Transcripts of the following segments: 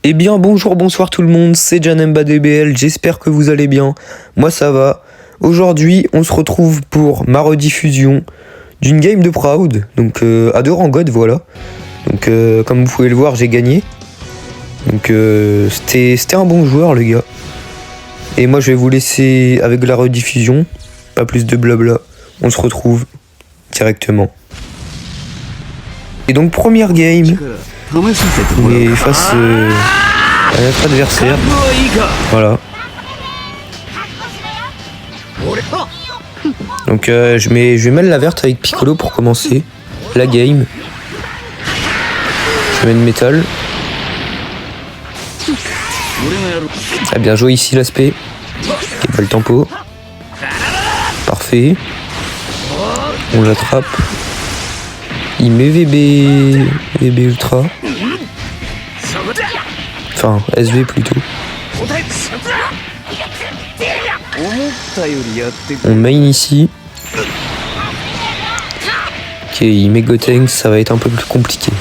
Eh bien bonjour, bonsoir tout le monde, c'est JanMbaDBL, j'espère que vous allez bien, moi ça va. Aujourd'hui on se retrouve pour ma rediffusion d'une game de Proud, donc à 2 rangs God, voilà. Donc comme vous pouvez le voir, j'ai gagné. Donc c'était un bon joueur les gars. Et moi je vais vous laisser avec la rediffusion, pas plus de blabla, on se retrouve directement. Et donc première game, on est face à notre adversaire, voilà. Donc je vais mettre la verte avec Piccolo pour commencer la game. Je mets une métal. Ah, bien joué ici l'aspect. Qui pas le tempo. Parfait. On l'attrape. Il met VB Ultra. Enfin, SV plutôt. On main ici. Ok, il met Gotenks, ça va être un peu plus compliqué.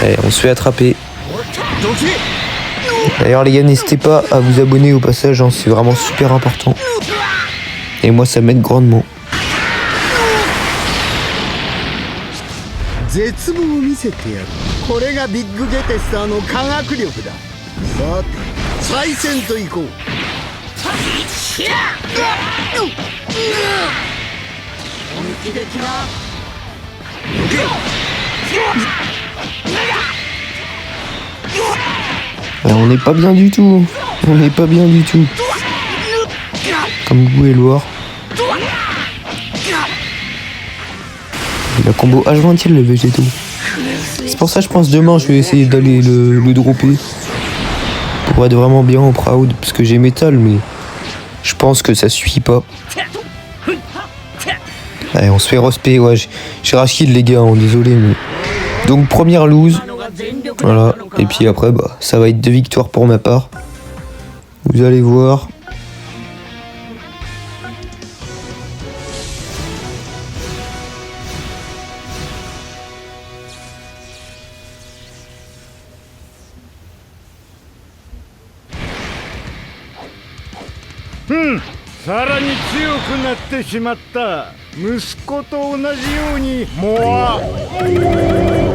Allez, on se fait attraper. D'ailleurs les gars, n'hésitez pas à vous abonner au passage, hein, c'est vraiment super important. Et moi ça m'aide grandement. On n'est pas bien du tout. On n'est pas bien du tout. Comme vous pouvez le voir. La combo H20 le végétaux. C'est pour ça je pense demain je vais essayer d'aller le dropper. Pour être vraiment bien en Proud. Parce que j'ai métal mais je pense que ça suffit pas. Allez, on se fait respect, ouais, j'ai rage kill les gars, hein, désolé mais... Donc première lose. Voilà, et puis après bah ça va être 2 victoires pour ma part. Vous allez voir.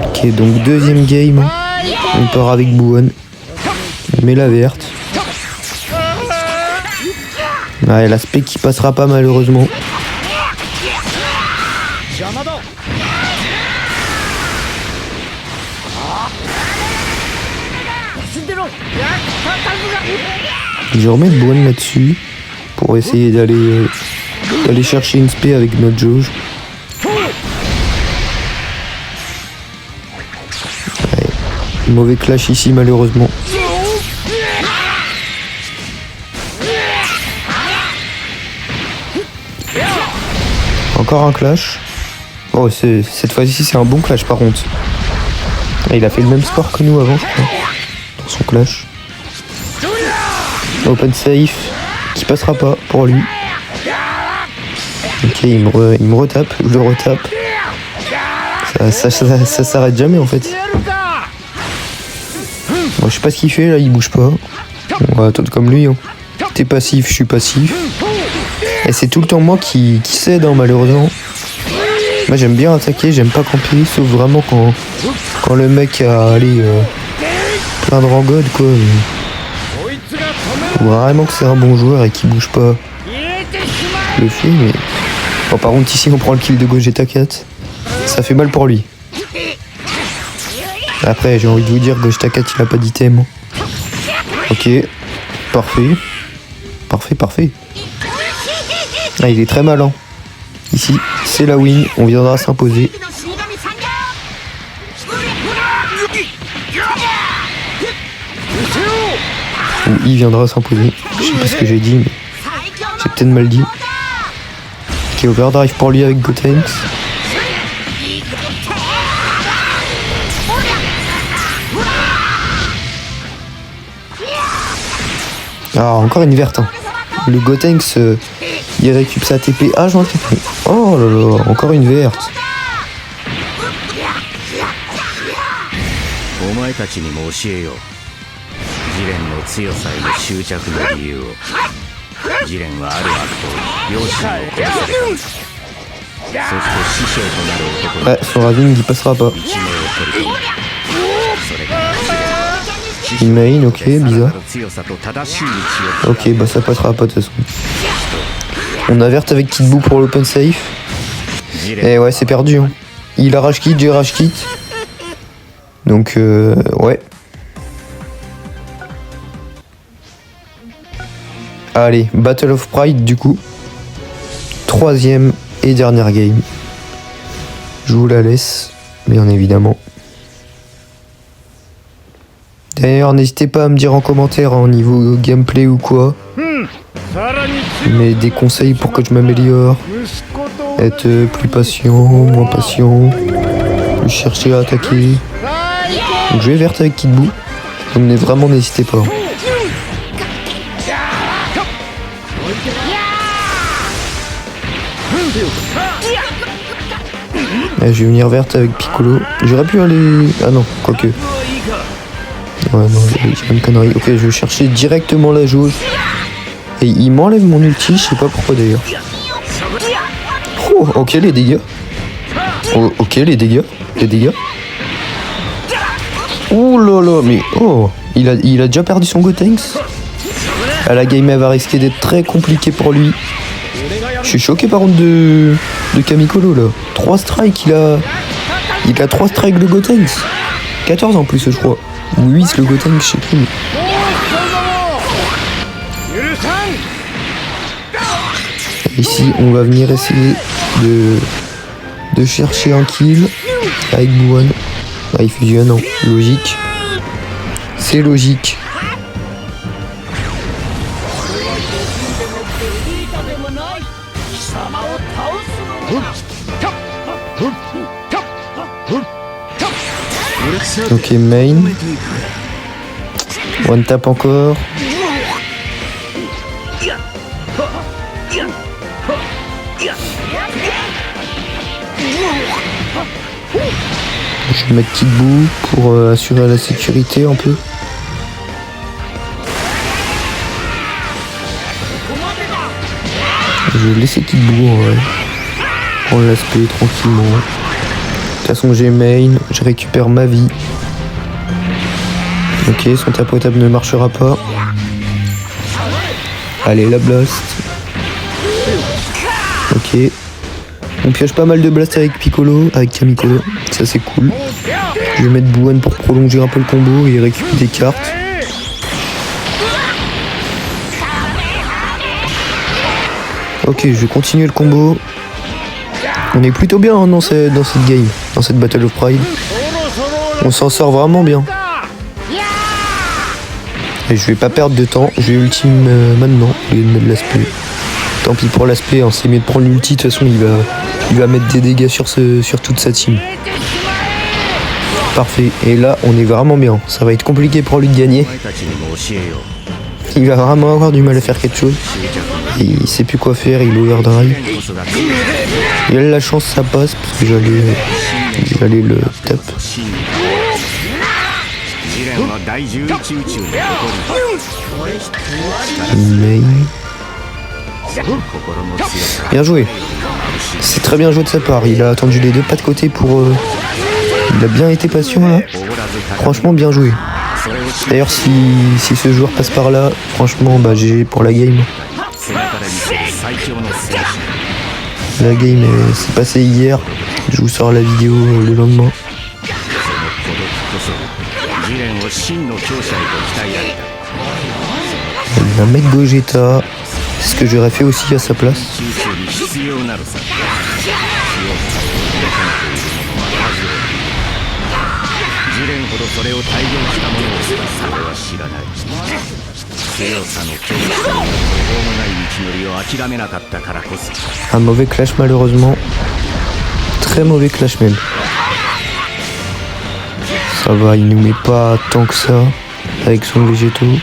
Ok, donc deuxième game, on part avec Buon. On met la verte. Ouais, l'aspect qui passera pas malheureusement. Je remets Buon là-dessus pour essayer d'aller chercher une spé avec notre jauge. Ouais, mauvais clash ici malheureusement. Encore un clash. Oh, cette fois-ci c'est un bon clash par contre. Il a fait le même score que nous avant je crois. Dans son clash. Open safe. Qui passera pas pour lui. Ok, il me retape, je le retape. Ça s'arrête jamais en fait. Bon, je sais pas ce qu'il fait là, il bouge pas. On va attendre comme lui. Hein. T'es passif, je suis passif. Et c'est tout le temps moi qui cède hein, malheureusement. Moi j'aime bien attaquer, j'aime pas camper, sauf vraiment quand le mec a plein de rang God quoi. Vraiment que c'est un bon joueur et qui bouge pas le fait mais... Bon, par contre ici on prend le kill de Gogeta 4. Ça fait mal pour lui. Après j'ai envie de vous dire Gogeta 4 il a pas d'item. Ok. Parfait. Parfait. Ah, il est très malin. Ici c'est la win, on viendra s'imposer. Ou il viendra s'imposer. Je sais pas ce que j'ai dit, mais j'ai peut-être mal dit. Ok, overdrive pour lui avec Gotenks. Ah, encore une verte. Hein. Le Gotenks, il récupère sa TP. Ah, j'en ai. Oh là là, encore une verte. お前たちにも教えよう。ジレンの強さへの執着の理由を。ジレンはある悪党、両親を殺された。そして師匠となる男に Ouais, son Raving il passera pas. 一命を取り留める。それがジレン。 Une main, ok, bizarre. 強さと正しい道を Ok, bah ça passera pas de toute façon. On averte avec Kid Buu pour l'open safe. Et ouais, c'est perdu. Hein. Il a rage kit, j'ai rage kit. Donc, ouais. Allez, Battle of Pride du coup. 3e et dernière game. Je vous la laisse, bien évidemment. D'ailleurs, n'hésitez pas à me dire en commentaire au niveau gameplay ou quoi. Mais des conseils pour que je m'améliore. Être plus patient, moins patient. Chercher à attaquer. Donc je vais verte avec Kid Buu. Donc vraiment n'hésitez pas. Et je vais venir verte avec Piccolo. J'aurais pu aller... Ah non, quoique. Ouais, non, j'ai une connerie. Ok, je vais chercher directement la jauge. Et il m'enlève mon ulti, je sais pas pourquoi d'ailleurs. Oh, ok les dégâts. Oh, ok les dégâts. Les dégâts. Oh là là, mais oh, il a déjà perdu son Gotenks. Ah, la game elle va risquer d'être très compliquée pour lui. Je suis choqué par contre de Kamikolo là. 3 strikes, il a 3 strikes de Gotenks. 14 en plus je crois. Ou 8 le Gotenks, je sais plus. Ici on va venir essayer de chercher un kill avec Buwan. Ah, il fusionne, non, logique. C'est logique. Ok, main. One tap encore. Je vais mettre Kid Buu pour assurer la sécurité un peu. Je vais laisser Kid Buu en vrai. Prendre l'aspect tranquillement. De toute façon j'ai main, je récupère ma vie. Ok, son tapotable ne marchera pas. Allez, la blast. Ok. On pioche pas mal de blast avec Piccolo, avec Kamikolo. Ça c'est cool. Je vais mettre Buwan pour prolonger un peu le combo et récupérer des cartes. Ok, je vais continuer le combo. On est plutôt bien hein, dans cette game, dans cette Battle of Pride. On s'en sort vraiment bien. Et je vais pas perdre de temps, je vais ultime maintenant, au lieu de mettre l'aspect. Tant pis pour l'aspect, hein, c'est mieux de prendre l'ulti, de toute façon il va mettre des dégâts sur toute sa team. Parfait, et là on est vraiment bien, ça va être compliqué pour lui de gagner. Il va vraiment avoir du mal à faire quelque chose. Et il sait plus quoi faire, il overdrive. Il a la chance ça passe parce que j'allais le tap. Main. Bien joué. C'est très bien joué de sa part. Il a attendu les deux pas de côté pour... Il a bien été patient là. Franchement bien joué. D'ailleurs si ce joueur passe par là, franchement bah GG pour la game. La game s'est passée hier. Je vous sors la vidéo le lendemain. Il va mettre Gogeta. C'est ce que j'aurais fait aussi à sa place. Un mauvais clash malheureusement. Très mauvais clash même. Ça va, il ne met pas tant que ça avec son végétaux.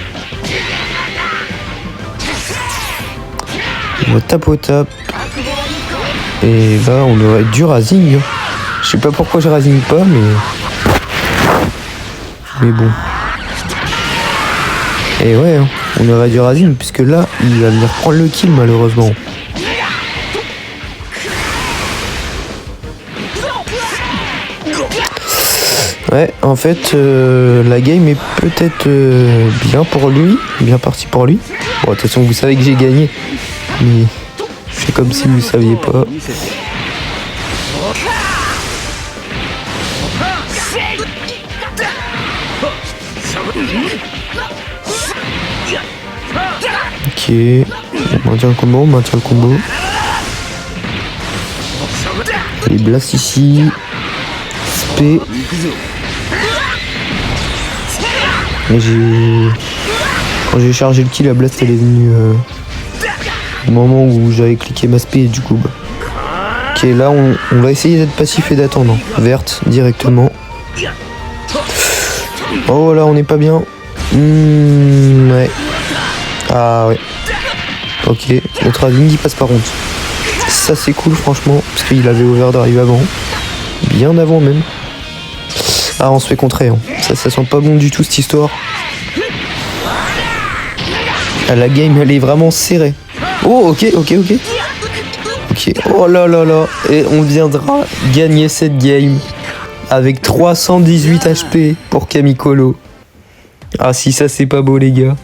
On va tape au tap. Et là on aurait dû Razing. Je sais pas pourquoi je Razing pas mais Mais bon. Et ouais, hein, on aurait dû Razine, puisque là, il va venir prendre le kill malheureusement. Ouais, en fait, la game est peut-être bien pour lui, bien parti pour lui. Bon, de toute façon, vous savez que j'ai gagné, mais je fais comme si vous ne saviez pas. Ok, on maintient le combo, on maintient le combo. Les blast ici. Spé. Et quand j'ai chargé le kill, la blast elle est venue au moment où j'avais cliqué ma spé et du coup bah. Ok, là on va essayer d'être passif et d'attendre. Verte directement. Oh là on n'est pas bien. Ouais. Ah ouais. Ok, notre Razing il passe par contre. Ça c'est cool franchement, parce qu'il avait overdrive avant. Bien avant même. Ah on se fait contrer, hein. Ça sent pas bon du tout cette histoire. Ah, la game elle est vraiment serrée. Oh ok. Ok, oh là là là. Et on viendra gagner cette game avec 318 HP pour Camicolo. Ah si ça c'est pas beau les gars.